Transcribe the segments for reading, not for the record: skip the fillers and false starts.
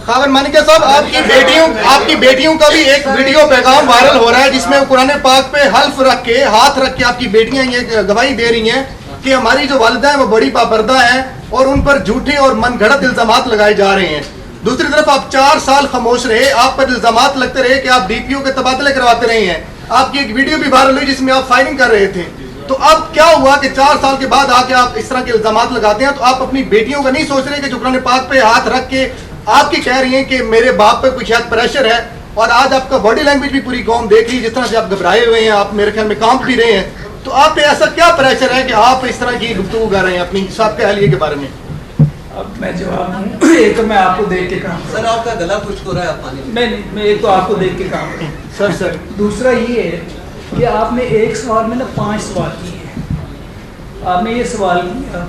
خاون مانیکا صاحب، آپ کی بیٹیوں کا بھی ایک ویڈیو پیغام وائرل ہو رہا ہے جس میں وہ قرآن پاک پہ حلف رکھ کے، ہاتھ رکھ کے آپ کی بیٹیاں یہ گواہی دے رہی ہیں کہ ہماری جو والدہ ہیں وہ بڑی پابردہ ہیں اور ان پر جھوٹے اور من گھڑت الزامات لگائے جا رہے ہیں. دوسری طرف آپ 4 سال خاموش رہے، آپ پر الزامات لگتے رہے کہ آپ ڈی پی او کے تبادلے کرواتے رہے ہیں. آپ کی ایک ویڈیو بھی وائرل ہوئی جس میں آپ فائرنگ کر رہے تھے. تو اب کیا ہوا کہ 4 سال کے بعد آ کے آپ اس طرح کے الزامات لگاتے ہیں؟ تو آپ اپنی بیٹیوں کا نہیں سوچ رہے کہ جو قرآن پاک پہ ہاتھ رکھ کے آپ کی کہہ رہی ہیں کہ میرے باپ پہ کوئی شاید پریشر ہے، اور آج آپ کا باڈی لینگویج بھی پوری قوم دیکھ رہی ہے جس طرح سے آپ گھبرائے ہوئے ہیں، آپ میرے خیال میں کانپ بھی رہے ہیں. تو آپ پہ ایسا کیا پریشر ہے کہ آپ اس طرح کی گفتگو کر رہے ہیں اپنی سابقہ اہلیہ کے بارے میں؟ اب میں جواب ہوں. ایک تو میں آپ کو دیکھ کے کام سر آپ کا گلا خشک ہو رہا ہے، آپ پانی میں ایک تو آپ کو دیکھ کے کام کروں سر. دوسرا یہ ہے کہ آپ نے ایک سوال میں نا 5 سوال کیے ہیں. آپ نے یہ سوال کیا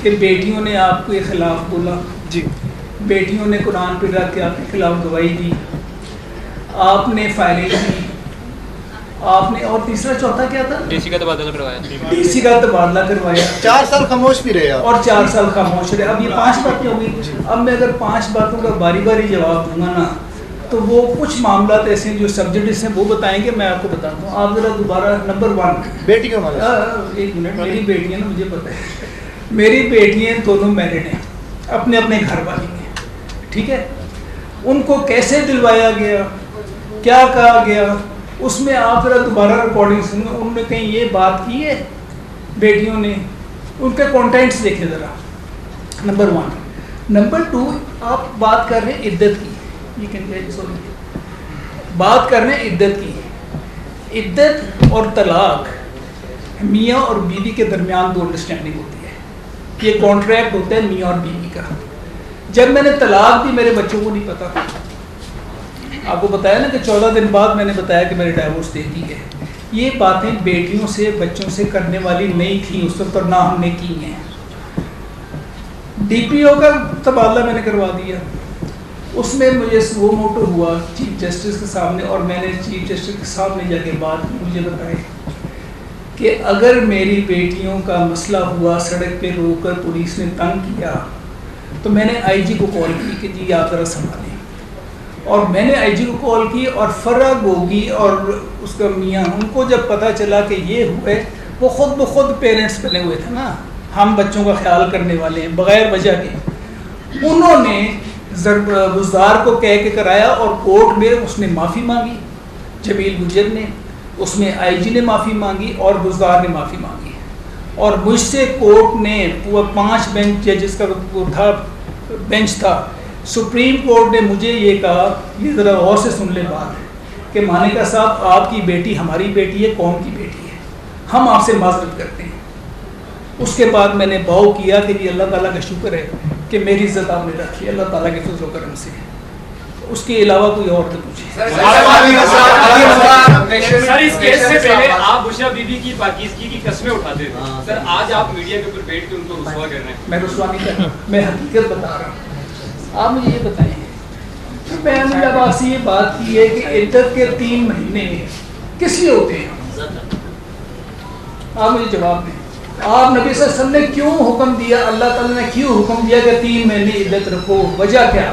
کہ بیٹیوں نے آپ کے خلاف بولا، جی، بیٹیوں نے قرآن پہ رکھ کے آپ کے خلاف گواہی دی، آپ نے فائرنگ کی، آپ نے، اور تیسرا چوتھا کیا تھا؟ ڈی سی کا تبادلہ کروایا. ڈی سی کا تبادلہ کروایا. 4 سال خاموش بھی رہے آپ. اور 4 سال خاموش رہے. اب یہ 5 باتیں ہو گئی. اب میں اگر 5 باتوں کا باری باری جواب دوں گا نا تو وہ کچھ معاملات ایسے ہیں جو سبجیکٹس ہیں وہ بتائیں گے، میں آپ کو بتاتا ہوں. آپ ذرا دوبارہ نمبر 1 بیٹیوں والا. ایک منٹ، میری بیٹیاں نا مجھے پتہ ہے، میری بیٹیاں دونوں میرڈ ہیں، اپنے اپنے گھر والی ہیں، ٹھیک ہے. ان کو کیسے دلوایا گیا، کیا کہا گیا، اس میں آپ ذرا دوبارہ ریکارڈنگ سنیں. انہوں نے کہیں یہ بات کی ہے بیٹیوں نے، ان کے کانٹینٹس دیکھیں ذرا. نمبر 1. نمبر 2، آپ بات کر رہے ہیں عدت کی، بات کر رہے ہیں عدت کی. عدت اور طلاق میاں اور بیوی کے درمیان 2 انڈرسٹینڈنگ ہوتی ہے. یہ کانٹریکٹ ہوتا ہے میاں اور بیوی کا. جب میں نے طلاق دی میرے بچوں کو نہیں پتا. آپ کو بتایا نا کہ 14 دن بعد میں نے بتایا کہ میں نے ڈائیورس دے دی ہے. یہ باتیں بیٹیوں سے بچوں سے کرنے والی نہیں تھیں اس وقت، اور نہ ہم نے کی ہیں. ڈی پی او کا تبادلہ میں نے کروا دیا. اس میں مجھے وہ موٹو ہوا چیف جسٹس کے سامنے، اور میں نے چیف جسٹس کے سامنے جا کے بات کی. مجھے بتائے کہ اگر میری بیٹیوں کا مسئلہ ہوا، سڑک پہ روک کر پولیس نے تنگ کیا، تو میں نے آئی جی کو کال کی کہ جی آپ ذرا سنبھالیں. اور میں نے آئی جی کو کال کی، اور فرا گوگی اور اس کا میاں، ان کو جب پتہ چلا کہ یہ ہوئے، وہ خود بخود پیرنٹس بنے ہوئے تھے نا، ہم بچوں کا خیال کرنے والے ہیں بغیر وجہ کے. انہوں نے بزدار کو کہہ کے کرایا، اور کورٹ میں اس نے معافی مانگی، جمیل گجر نے، اس میں آئی جی نے معافی مانگی اور بزدار نے معافی مانگی. اور مجھ سے کورٹ نے 5 بینچ ججز کا وہ تھا، بینچ تھا، سپریم کورٹ نے مجھے یہ کہا، یہ ذرا غور سے سن لیں بات، کہ مانیکا صاحب آپ کی بیٹی ہماری بیٹی ہے، قوم کی بیٹی ہے، ہم آپ سے معذرت کرتے ہیں. اس کے بعد میں نے باؤ کیا کہ یہ اللہ تعالیٰ کا شکر ہے کہ میری عزت آپ نے رکھی اللہ تعالیٰ کے فضل و کرم سے. اس کے علاوہ کوئی اور تو پوچھے. سر اس کیس سے پہلے آپ بشرا بی بی کی پاکیزگی کی قسمیں اٹھاتے تھے. سر آج آپ میڈیا کے اوپر بیٹھ کے ان کو رسوا کر رہے ہیں. میں رسوا نہیں کر رہا، میں حقیقت بتا رہا ہوں. آپ مجھے یہ بتائیں، میں نے جب آپ سے یہ بات کی ہے کہ عدت کے 3 مہینے کس لیے ہوتے ہیں، آپ مجھے جواب دیں. آپ نبی صلی اللہ علیہ وسلم نے کیوں حکم دیا، اللہ تعالیٰ نے کیوں حکم دیا کہ 3 مہینے عدت رکھو، وجہ کیا؟